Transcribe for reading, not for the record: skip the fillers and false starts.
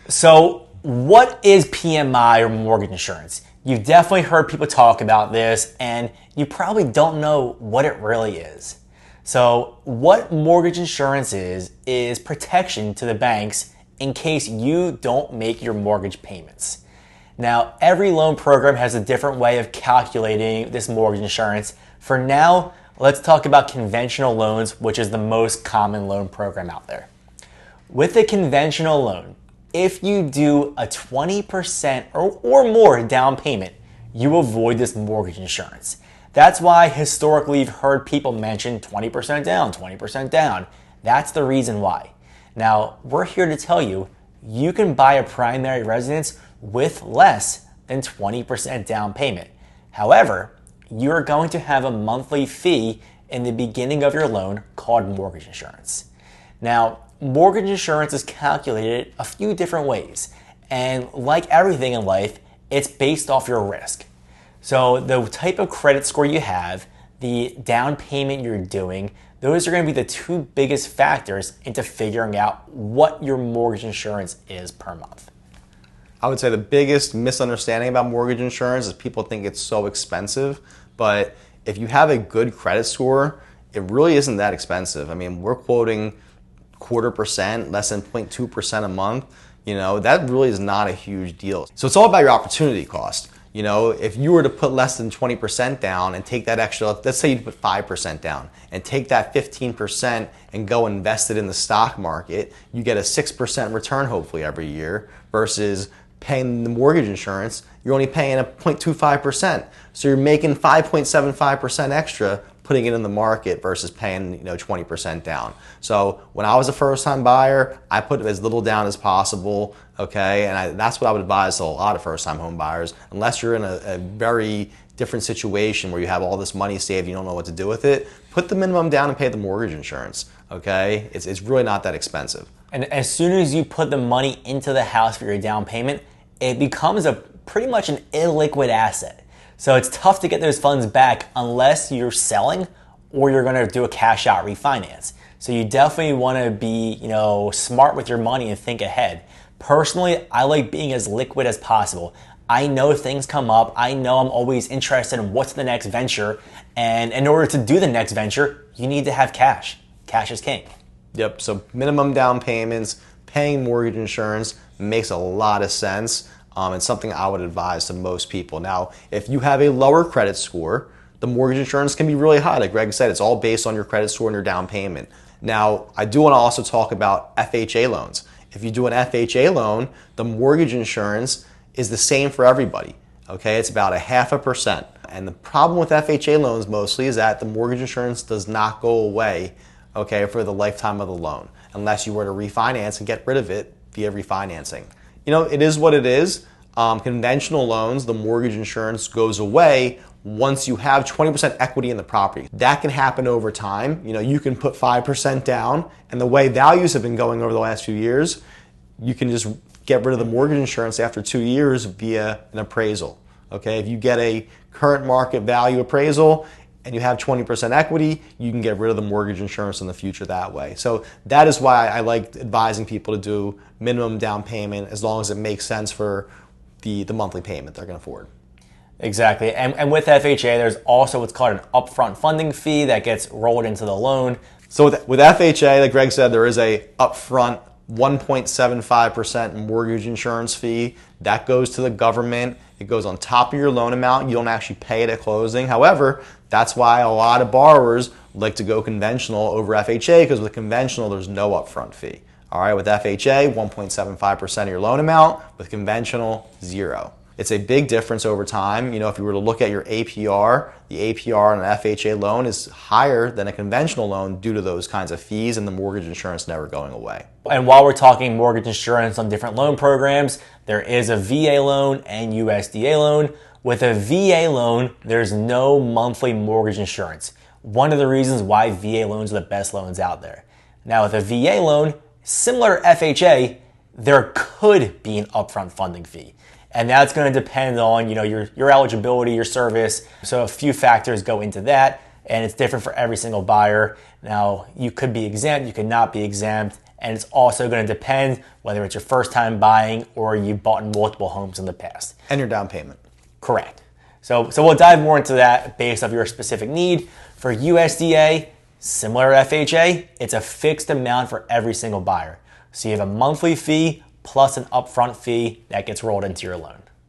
So what is PMI or mortgage insurance? You've definitely heard people talk about this, and you probably don't know what it really is. So what mortgage insurance is protection to the banks in case you don't make your mortgage payments. Now, every loan program has a different way of calculating this mortgage insurance. For now, let's talk about conventional loans, which is the most common loan program out there. With a conventional loan, if you do a 20% or more down payment, you avoid this mortgage insurance. That's why historically you've heard people mention 20% down, 20% down. That's the reason why. Now, we're here to tell you, you can buy a primary residence with less than 20% down payment. However, you're going to have a monthly fee in the beginning of your loan called mortgage insurance. Now, mortgage insurance is calculated a few different ways, and like everything in life, it's based off your risk. So the type of credit score you have, the down payment you're doing, those are going to be the two biggest factors into figuring out what your mortgage insurance is per month. I would say the biggest misunderstanding about mortgage insurance is people think it's so expensive, but if you have a good credit score, it really isn't that expensive. I mean, we're quoting 0.25%, less than 0.2% a month. That really is not a huge deal. So it's all about your opportunity cost. If you were to put less than 20% down and take that extra, let's say you put 5% down and take that 15% and go invest it in the stock market, you get a 6% return hopefully every year versus paying the mortgage insurance, you're only paying a 0.25%. So you're making 5.75% extra putting it in the market versus paying 20% down. So when I was a first-time buyer, I put as little down as possible, okay? And that's what I would advise to a lot of first-time home buyers. Unless you're in a very different situation where you have all this money saved, you don't know what to do with it, put the minimum down and pay the mortgage insurance, okay? It's really not that expensive. And as soon as you put the money into the house for your down payment, it becomes pretty much an illiquid asset. So it's tough to get those funds back unless you're selling or you're going to do a cash out refinance. So you definitely want to be, smart with your money and think ahead. Personally, I like being as liquid as possible. I know things come up. I know I'm always interested in what's the next venture. And in order to do the next venture, you need to have cash. Cash is king. Yep, so minimum down payments, paying mortgage insurance makes a lot of sense. It's something I would advise to most people. Now, if you have a lower credit score, the mortgage insurance can be really high. Like Greg said, it's all based on your credit score and your down payment. Now, I do want to also talk about FHA loans. If you do an FHA loan, the mortgage insurance is the same for everybody. Okay, it's about 0.5%. And the problem with FHA loans mostly is that the mortgage insurance does not go away, okay, for the lifetime of the loan, unless you were to refinance and get rid of it via refinancing. It is what it is. Conventional loans, the mortgage insurance goes away once you have 20% equity in the property. That can happen over time. You can put 5% down, and the way values have been going over the last few years, you can just get rid of the mortgage insurance after 2 years via an appraisal. Okay, if you get a current market value appraisal and you have 20% equity, you can get rid of the mortgage insurance in the future that way. So that is why I like advising people to do minimum down payment as long as it makes sense for the monthly payment they're going to afford. Exactly. And with FHA, there's also what's called an upfront funding fee that gets rolled into the loan. So with FHA, like Greg said, there is a upfront 1.75% mortgage insurance fee. That goes to the government. It goes on top of your loan amount. You don't actually pay it at closing. However, that's why a lot of borrowers like to go conventional over FHA, because with conventional, there's no upfront fee. All right, with FHA, 1.75% of your loan amount. With conventional, 0. It's a big difference over time. If you were to look at your APR, the APR on an FHA loan is higher than a conventional loan due to those kinds of fees and the mortgage insurance never going away. And while we're talking mortgage insurance on different loan programs, there is a VA loan and USDA loan. With a VA loan, there's no monthly mortgage insurance. One of the reasons why VA loans are the best loans out there. Now with a VA loan, similar to FHA, there could be an upfront funding fee. And that's going to depend on, your eligibility, your service. So a few factors go into that, and it's different for every single buyer. Now, you could be exempt, you could not be exempt, and it's also going to depend whether it's your first time buying or you've bought in multiple homes in the past. And your down payment. Correct. So we'll dive more into that based off your specific need. For USDA, similar to FHA, it's a fixed amount for every single buyer. So you have a monthly fee plus an upfront fee that gets rolled into your loan.